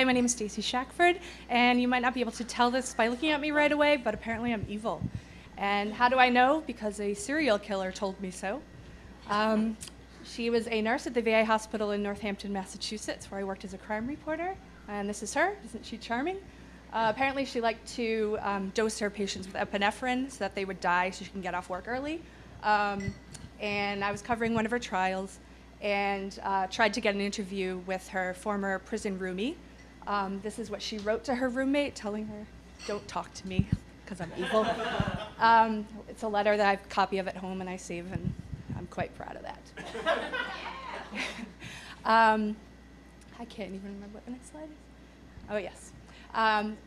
Hi, my name is Stacey Shackford, and you might not be able to tell this by looking at me right away, but apparently I'm evil. And how do I know? Because a serial killer told me so. She was a nurse at the VA hospital in Northampton, Massachusetts, where I worked as a crime reporter. And this is her. Isn't she charming? Apparently she liked to dose her patients with epinephrine so that they would die so she can get off work early. And I was covering one of her trials and tried to get an interview with her former prison roomie. This is what she wrote to her roommate, telling her, "Don't talk to me, because I'm evil." It's a letter that I have a copy of at home and I save, and I'm quite proud of that. I can't even remember what the next slide is. Oh, yes.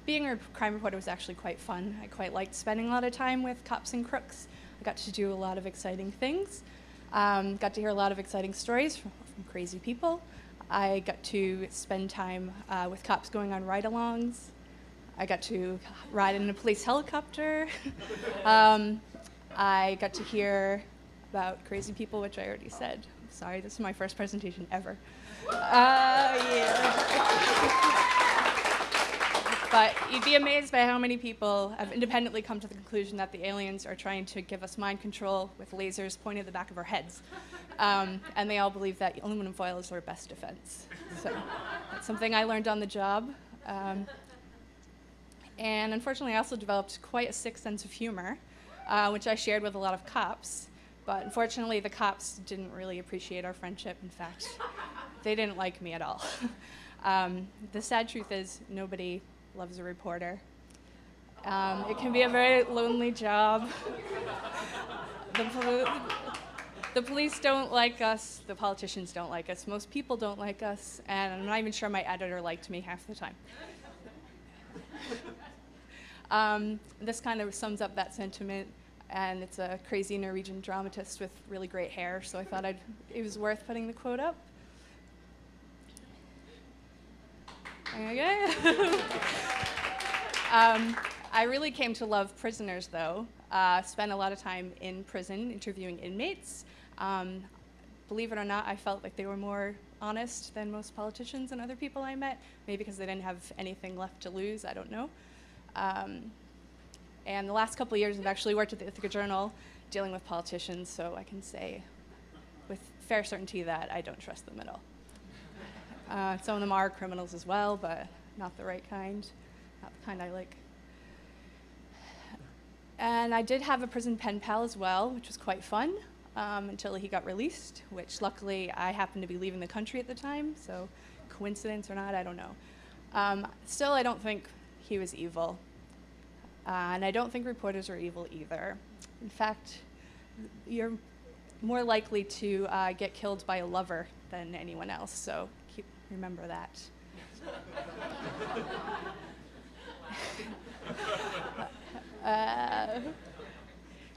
Being a crime reporter was actually quite fun. I quite liked spending a lot of time with cops and crooks. I got to do a lot of exciting things. Got to hear a lot of exciting stories from crazy people. I got to spend time with cops going on ride-alongs. I got to ride in a police helicopter. I got to hear about crazy people, which I already said. Sorry, this is my first presentation ever. But you'd be amazed by how many people have independently come to the conclusion that the aliens are trying to give us mind control with lasers pointed at the back of our heads. And they all believe that aluminum foil is our best defense. So that's something I learned on the job. And unfortunately, I also developed quite a sick sense of humor, which I shared with a lot of cops. But unfortunately, the cops didn't really appreciate our friendship. In fact, they didn't like me at all. The sad truth is nobody loves a reporter. It can be a very lonely job. The police don't like us. The politicians don't like us. Most people don't like us. And I'm not even sure my editor liked me half the time. This kind of sums up that sentiment. And it's a crazy Norwegian dramatist with really great hair, so I thought it was worth putting the quote up. Okay. I really came to love prisoners, though. Spent a lot of time in prison interviewing inmates. Believe it or not, I felt like they were more honest than most politicians and other people I met, maybe because they didn't have anything left to lose, I don't know. And the last couple of years, I've actually worked at the Ithaca Journal dealing with politicians, so I can say with fair certainty that I don't trust them at all. Some of them are criminals as well, but not the right kind, not the kind I like. And I did have a prison pen pal as well, which was quite fun, until he got released, which luckily I happened to be leaving the country at the time, so coincidence or not, I don't know. Still, I don't think he was evil. And I don't think reporters are evil either. In fact, you're more likely to get killed by a lover than anyone else, so remember that.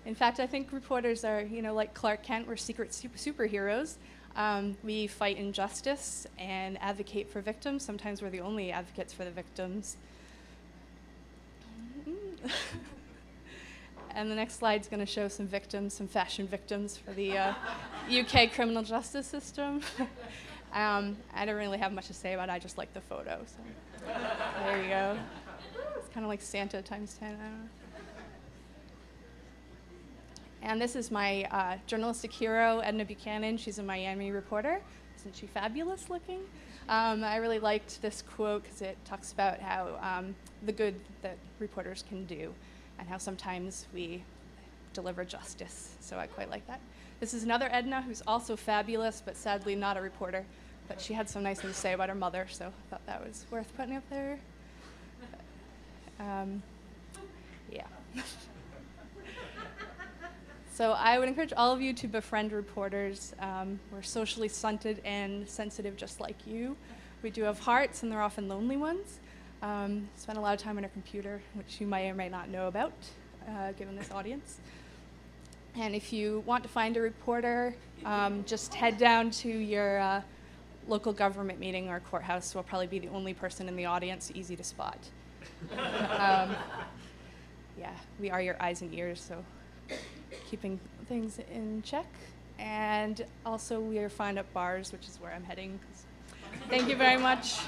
In fact, I think reporters are, like Clark Kent, we're secret superheroes. We fight injustice and advocate for victims. Sometimes we're the only advocates for the victims. And the next slide's going to show some victims, some fashion victims for the UK criminal justice system. I don't really have much to say about it, I just like the photo. So there you go. It's kind of like Santa times 10, I don't know. And this is my journalistic hero, Edna Buchanan. She's a Miami reporter. Isn't she fabulous looking? I really liked this quote because it talks about how the good that reporters can do and how sometimes we deliver justice. So I quite like that. This is another Edna who's also fabulous, but sadly not a reporter. But she had some nice things to say about her mother, so I thought that was worth putting up there. Yeah. So I would encourage all of you to befriend reporters. We're socially stunted and sensitive just like you. We do have hearts, and they're often lonely ones. Spend a lot of time on our computer, which you may or may not know about, given this audience. And if you want to find a reporter, just head down to your local government meeting or courthouse. We'll probably be the only person in the audience, easy to spot. Yeah, we are your eyes and ears, so keeping things in check. And also we are fine at bars, which is where I'm heading, 'cause Thank you very much.